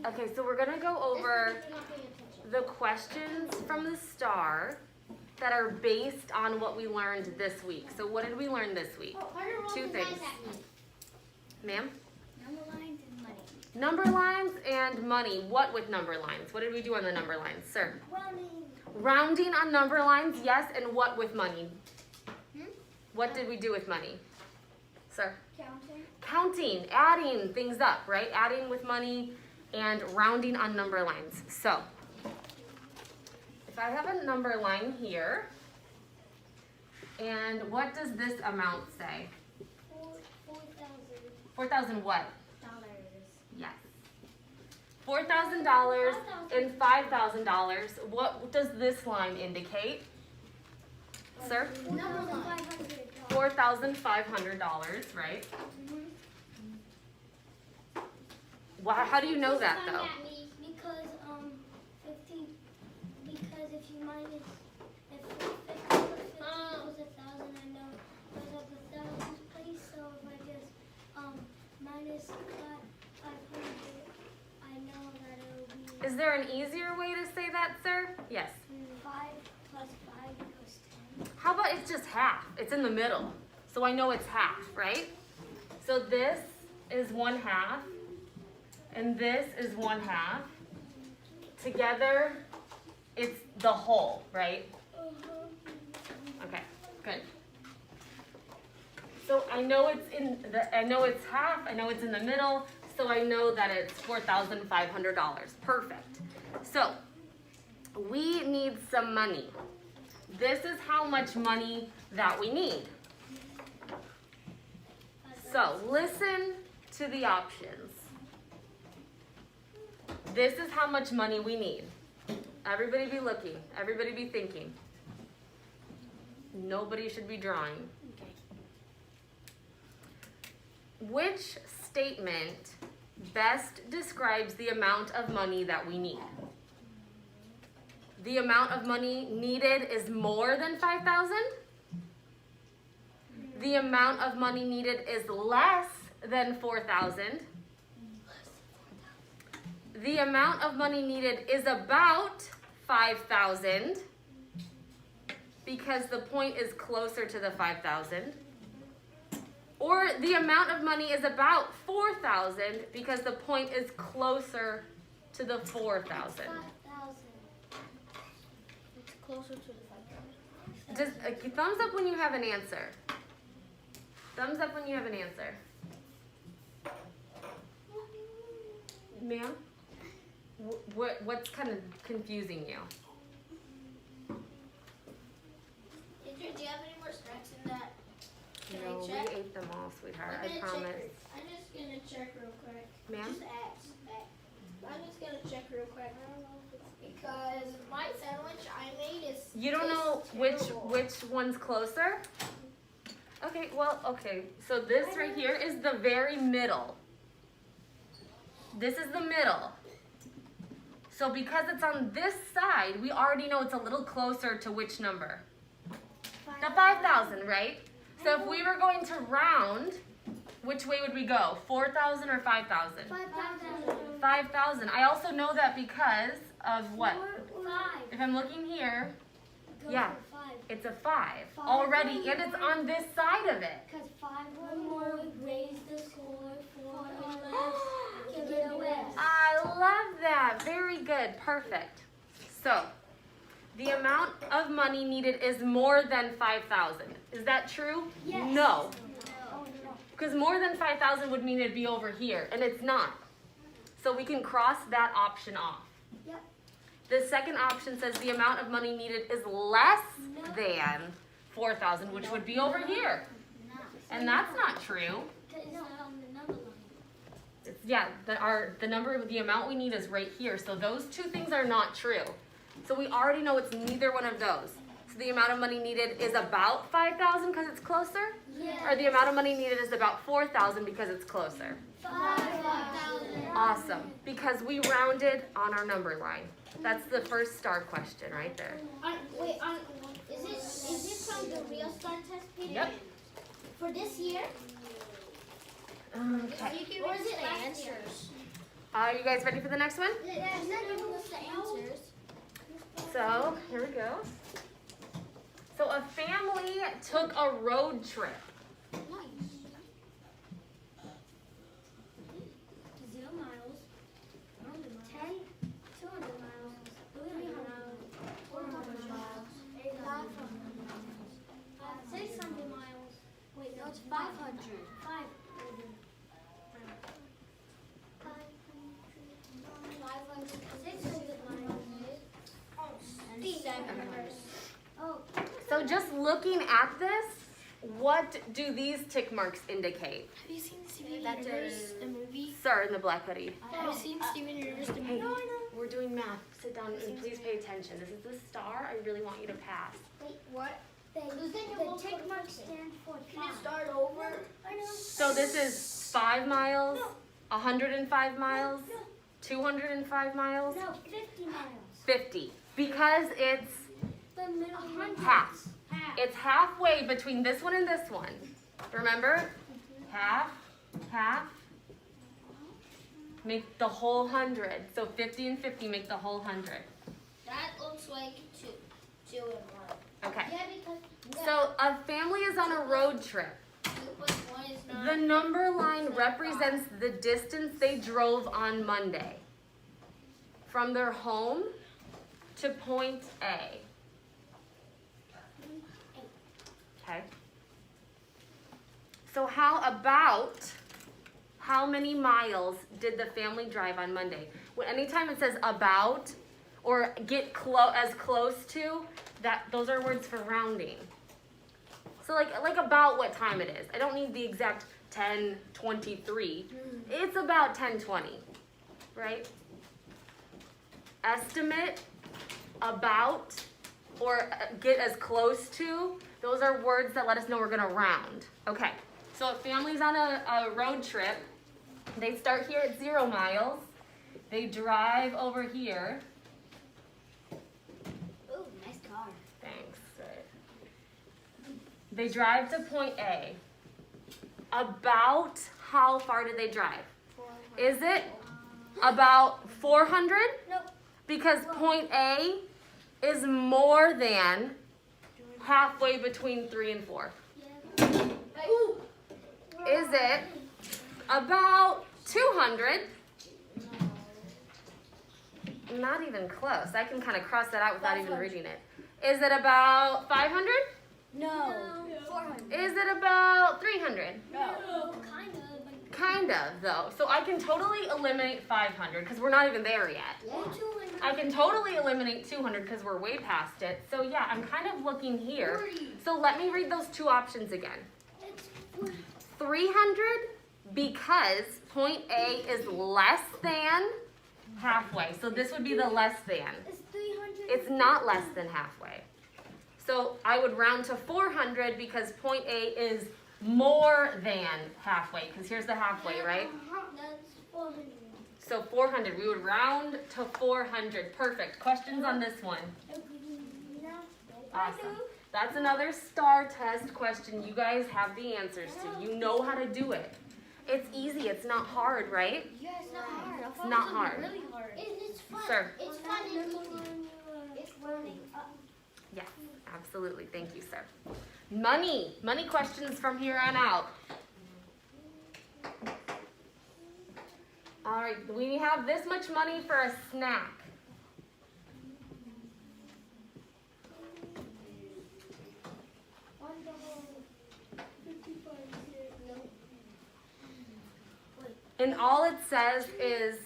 Okay, so we're gonna go over the questions from the STAAR that are based on what we learned this week. So what did we learn this week? Two things. Ma'am? Number lines and money. Number lines and money. What with number lines? What did we do on the number lines, sir? Rounding. Rounding on number lines, yes, and what with money? What did we do with money? Sir? Counting. Counting, adding things up, right? Adding with money and rounding on number lines. So, if I have a number line here, and what does this amount say? 4,000. 4,000 what? Dollars. Yes. $4,000 and $5,000. What does this line indicate? Sir? $4,500, right? Wow, how do you know that though? Because 15. Because if you minus if 50 was 1,000, I know there's up 1,000 place. So if I just minus 500, I know that it will be. Is there an easier way to say that, sir? Yes. 5 plus 5 equals 10. How about it's just half? It's in the middle. So I know it's half, right? So this is 1/2. And this is 1/2. Together, it's the whole, right? Okay, good. So I know it's half, I know it's in the middle, so I know that it's $4,500. Perfect. So we need some money. This is how much money that we need. So listen to the options. This is how much money we need. Everybody be looking. Everybody be thinking. Nobody should be drawing. Okay. Which statement best describes the amount of money that we need? The amount of money needed is more than 5,000? The amount of money needed is less than 4,000? The amount of money needed is about 5,000 because the point is closer to the 5,000. Or the amount of money is about 4,000 because the point is closer to the 4,000. 5,000. It's closer to the 5,000. Just thumbs up when you have an answer. Thumbs up when you have an answer. Ma'am? What's kind of confusing you? Teacher, do you have any more snacks in that? Can No, I we check? ate them all, sweetheart. I'm I gonna promise. check. I'm just gonna check real quick. Ma'am? Just ask. I'm just gonna check real quick. Because my sandwich I made is. You don't know which one's closer? Okay, well, okay. So this right here is the very middle. This is the middle. So because it's on this side, we already know it's a little closer to which number? The 5,000, right? So if we were going to round, which way would we go? 4,000 or 5,000? 5,000. 5,000. I also know that because of what? 5. If I'm looking here, Go yeah. for 5. it's a 5 already, and it's on this side of it. Because 5 or more would raise the score 4 or less. Can get a West. I love that. Very good. Perfect. So, the amount of money needed is more than 5,000. Is that true? Yes. No. Oh, no. Because more than 5,000 would mean it'd be over here, and it's not. So we can cross that option off. Yep. The second option says the amount of money needed is less than 4,000, which would be over here. And that's not true. Because it's not on the number line. It's, yeah, the amount we need is right here. So those two things are not true. So we already know it's neither one of those. So the amount of money needed is about 5,000 because it's closer? Yes. Or the amount of money needed is about 4,000 because it's closer? 5,000. Awesome. Because we rounded on our number line. That's the first STAAR question right there. Is it from the real STAAR test, Peter? Yep. For this year? Okay. Or is it last year? Are you guys ready for the next one? Yeah, it's not giving us the answers. So, here we go. So a family took a road trip. Nice. 0 miles, 10, 200 miles, 300 miles, 400 miles, 800 miles, 600 miles. Wait, no, it's 500. 500. 600 miles. And 700. Oh, So just looking at this, what do these tick marks indicate? Have you seen Steven Universe, the movie? Sir in the black hoodie. Have you seen Steven Universe, the Hey, movie? we're doing math. Sit down and please pay attention. This is the star. I really want you to pass. Wait, what? the tick marks stand for Can you 5. start over? I know. So this is 5 miles, 105 miles, 205 miles, No, 50 miles. 50. Because it's The middle 100. half. It's halfway between this one and this one. Remember? Half, half. Make the whole 100. So 50 and 50 make the whole 100. That looks like 2 and 1. Okay. Yeah, because So a family is on a road trip. 2 plus 1 is not. The number line represents the distance they drove on Monday from their home to point A. Okay. So how many miles did the family drive on Monday? Well, anytime it says about or get as close to, those are words for rounding. So like about what time it is. I don't need the exact 10:23. It's about 10:20, right? Estimate, about, or get as close to. Those are words that let us know we're gonna round. Okay, so if family's on a road trip, they start here at 0 miles. They drive over here. Ooh, nice car. Thanks. They drive to point A. About how far did they drive? 400. Is it about 400? Nope. Because point A is more than halfway between 3 and 4. Ooh. Is it about 200? Not even close. I can kind of cross that out without even reading it. Is it about 500? No. 400. Is it about 300? No. Kind of. But Kind of, though. So I can totally eliminate 500 because we're not even there yet. yeah. 200. I can totally eliminate 200 because we're way past it. So yeah, I'm kind of looking here. So let me read those two options again. It's 300 because point A is less than halfway. So this would be the less than. It's 300. It's not less than halfway. So I would round to 400 because point A is more than halfway because here's the halfway, right? That's 400. So 400, we would round to 400. Perfect. Questions on this one? No. Awesome. That's another STAAR test question you guys have the answers to. You know how to do it. It's easy. It's not hard, right? Yeah, it's not hard. It's not hard. Really hard. It's fun. Sir. It's fun and easy. It's learning. Yes, absolutely. Thank you, sir. Money. Money questions from here on out. All right, we have this much money for a snack. And all it says is,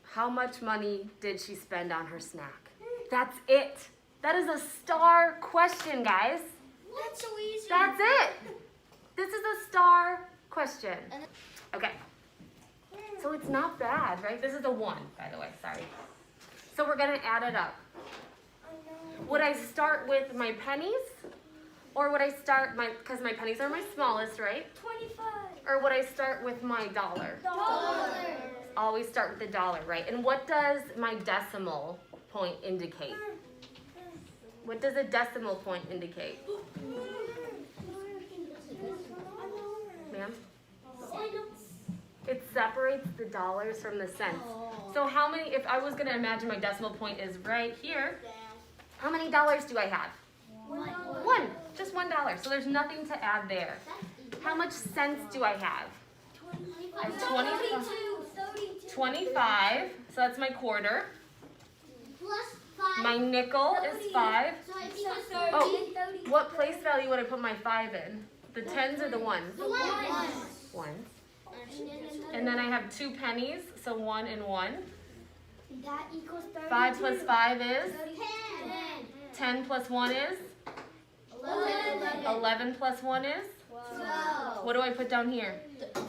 how much money did she spend on her snack? That's it. That is a STAAR question, guys. That's so easy. That's it. This is a STAAR question. Okay. So it's not bad, right? This is a 1, by the way. Sorry. So we're going to add it up. Would I start with my pennies? Or would I start because my pennies are my smallest, right? 25. Or would I start with my dollar? $1. Always start with the dollar, right? And what does my decimal point indicate? What does a decimal point indicate? Ma'am? it separates the dollars from the cents. So how many, if I was gonna imagine my decimal point is right here, how many dollars do I have? One, just $1. So there's nothing to add there. How much cents do I have? 25, so that's my quarter. Plus 5. My nickel is 5. So I think it's Oh, what place value would I put my 5 in? The tens or the ones? the one. Ones. And then I have 2 pennies, so 1 and 1. That equals 32. 5 plus 5 is? 10. 10 plus 1 is? 11. 11 plus 1 is? 12. What do I put down here? 32.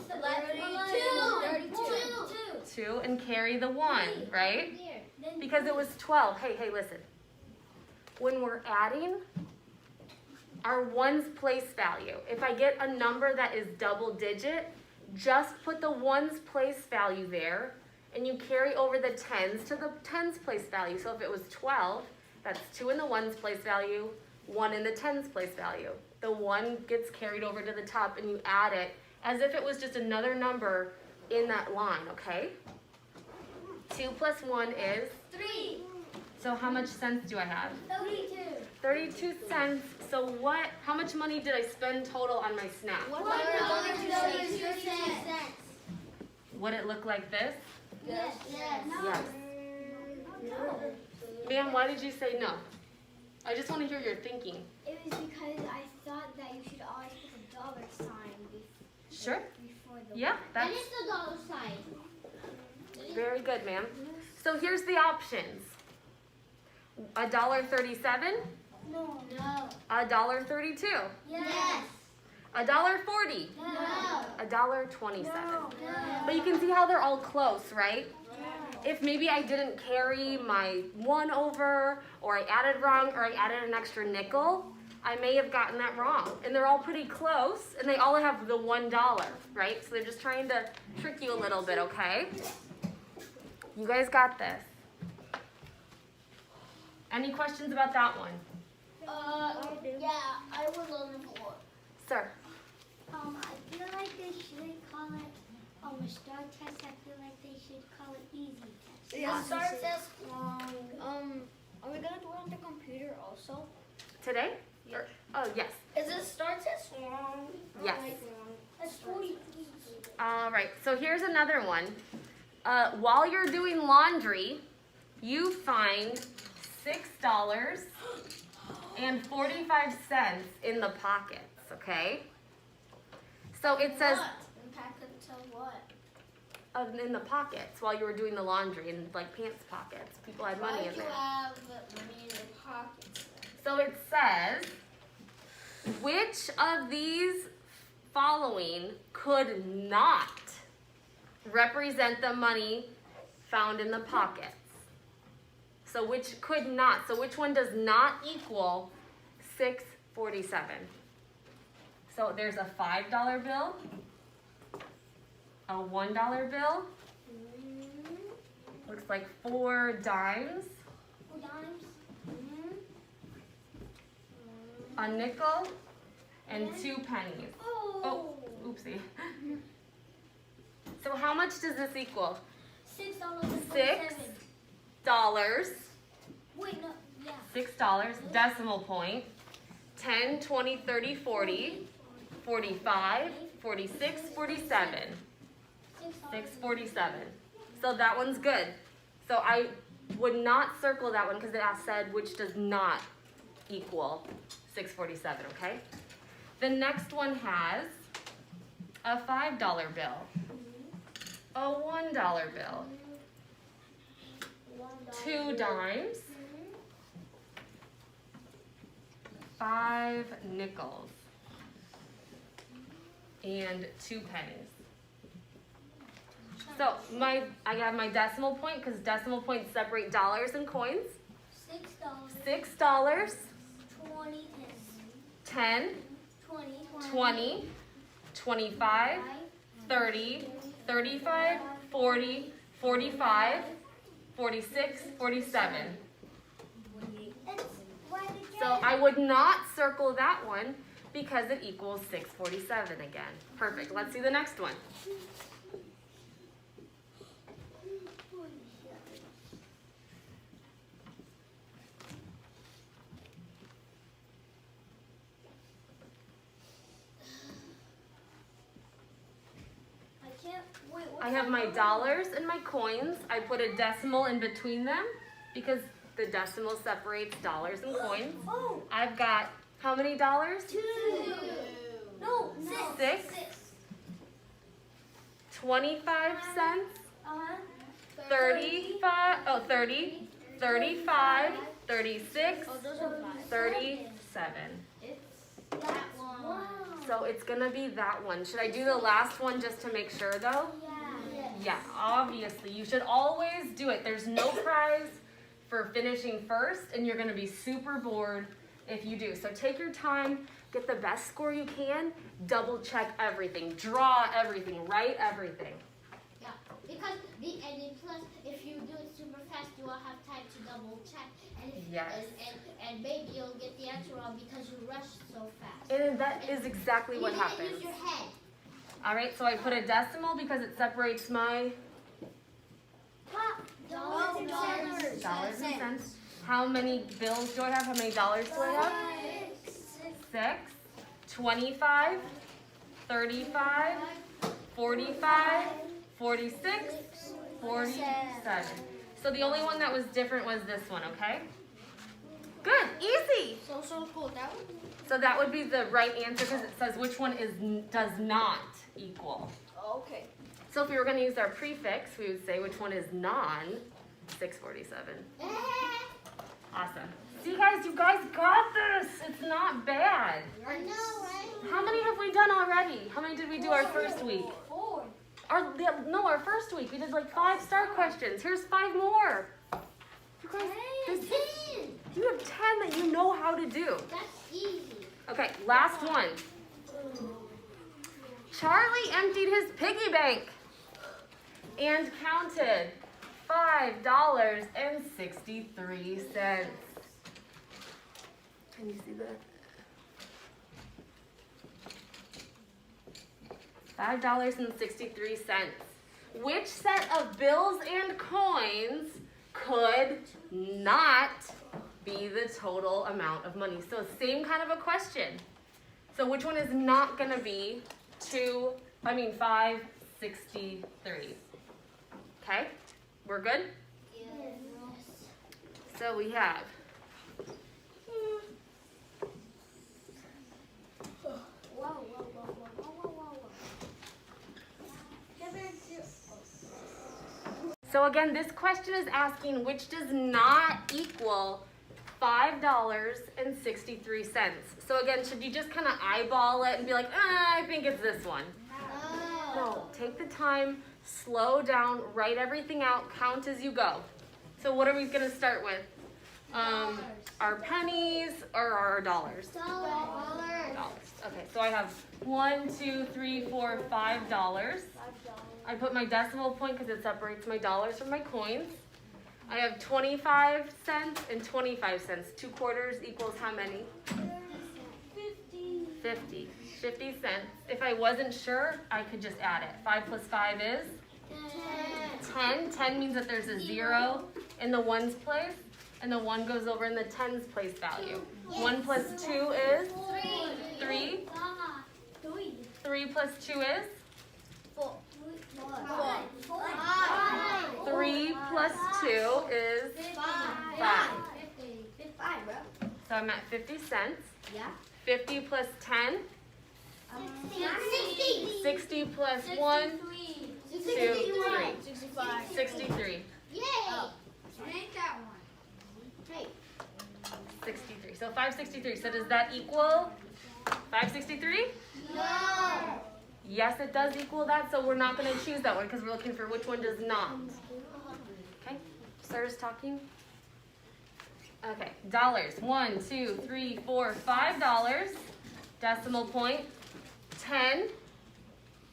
2 and carry the 1, right? Because it was 12. Hey, listen. When we're adding, our ones place value, if I get a number that is double digit, just put the ones place value there and you carry over the tens to the tens place value. So if it was 12, that's 2 in the ones place value, 1 in the tens place value. The 1 gets carried over to the top and you add it as if it was just another number in that line, okay? 2 plus 1 is? 3. So how much cents do I have? 32. 32 cents. So what, how much money did I spend total on my snack? $1.32. Would it look like this? Yes. Yes. No. Ma'am, why did you say no? I just want to hear your thinking. It was because I thought that you should always put a dollar sign Sure. before the Yeah, And that's it's the dollar sign. very good, ma'am. So here's the options. $1.37, No. $1.32, Yes. $1.40, No. $1.27. No. But you can see how they're all close, right? If maybe I didn't carry my 1 over, or I added wrong, or I added an extra nickel, I may have gotten that wrong. And they're all pretty close, and they all have the $1, right? So they're just trying to trick you a little bit, okay? You guys got this. Any questions about that one? Yeah, I was on the floor. Sir? I feel like they shouldn't call it a STAAR test. I feel like they should call it easy test. Yeah, STAAR test wrong. Are we gonna do it on the computer also? Today? Yeah. Oh, yes. Is it STAAR test wrong? Yes. That's 40. All right, so here's another one. While you're doing laundry, you find $6.45 in the pockets, okay? So it says Packet to what? in the pockets while you were doing the laundry, in like pants pockets. People had money in there. Why do you have money in your pockets? So it says, which of these following could not represent the money found in the pockets? So which could not? So which one does not equal $6.47? So there's a $5 bill, a $1 bill, looks like 4 dimes, a nickel, and 2 pennies. Oh, oopsie. So how much does this equal? $6.47. $6. Wait, no, yeah. $6, decimal point. 10, 20, 30, 40, 45, 46, 47. 647. So that one's good. So I would not circle that one because it said which does not equal 647, okay? The next one has a $5 bill, a $1 bill, 2 dimes, 5 nickels, and 2 pennies. So I got my decimal point because decimal points separate dollars and coins. $6, 20, 10, 20, 25, 30, 35, 40, 45, 46, 47. So I would not circle that one because it equals 647 again. Perfect. Let's see the next one. I have my dollars and my coins. I put a decimal in between them because the decimal separates dollars and coins. Oh. I've got how many dollars? 2. No, 6. 25 cents. 35. Oh, 30. 35. 36. 37. It's that one. Wow. So it's gonna be that one. Should I do the last one just to make sure though? Yeah. Yeah, obviously. You should always do it. There's no prize for finishing first, and you're gonna be super bored if you do. So take your time, get the best score you can, double check everything, draw everything, write everything. Yeah, because and then plus, if you do it super fast, you will have time to double check, and if, Yes. and maybe you'll get the answer wrong because you rushed so fast. And that is exactly what You didn't happens. use your head. All right, so I put a decimal because it separates my dollars and cents. How many bills do I have? How many dollars do I have? 6, 25, 35, 45, 46, 47. So the only one that was different was this one, okay? Good, easy. So cool. That one? So that would be the right answer because it says which one does not equal. Okay. So if we were going to use our prefix, we would say which one is non 647. Awesome. See guys, you guys got this. It's not bad. I know, right? How many have we done already? How many did we do our first week? 4. Our first week. We did like 5 STAAR questions. Here's 5 more. You guys, you have 10 that you know how to do. That's easy. Okay, last one. Charlie emptied his piggy bank and counted $5.63. Can you see that? $5.63. Which set of bills and coins could not be the total amount of money? So same kind of a question. So which one is not going to be 563? Okay, we're good? Yes. So we have So again, this question is asking which does not equal $5.63. So again, should you just kind of eyeball it and be like, I think it's this one? No, take the time, slow down, write everything out, count as you go. So what are we going to start with? Our pennies or our dollars? Dollars. Okay, so I have 1, 2, 3, 4, $5. I put my decimal point because it separates my dollars from my coins. I have 25 cents and 25 cents. 2 quarters equals how many? 50. 50 cents. If I wasn't sure, I could just add it. 5 plus 5 is? 10. 10 means that there's a 0 in the ones place, and the 1 goes over in the tens place value. 1 plus 2 is? 3. 3 plus 2 is? 3 plus 2 is 5. So I'm at 50 cents. Yeah. 50 plus 10, 60 plus 1, 2, 3. 63. Yay! Ain't that one? Hey. 63. So 563. So does that equal 563? No. Yes, it does equal that. So we're not going to choose that one because we're looking for which one does not. Okay. Sarah's talking. Okay. Dollars. 1, 2, 3, 4, $5. Decimal point. 10,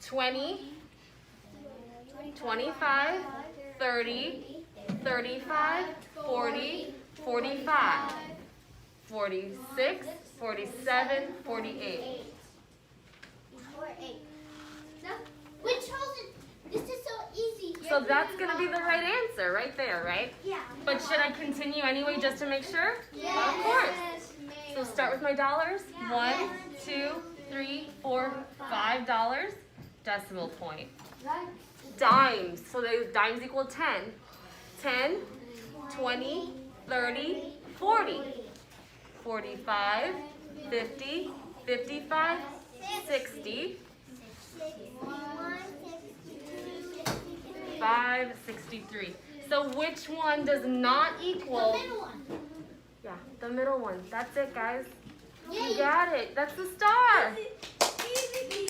20, 25, 30, 35, 40, 45, 46, 47, 48. Which holds it? This is so easy. So that's going to be the right answer right there, right? Yeah. But should I continue anyway just to make sure? Yes. Of course. So start with my dollars. Yeah. 1, 2, 3, 4, $5. decimal point. Dimes. So dimes equal 10. 10, 20, 30, 40. 45, 50, 55, 60, 5, 63. So which one does not equal? The middle one. Yeah, the middle one. That's it, guys. You Yay. got it. That's the star. Easy.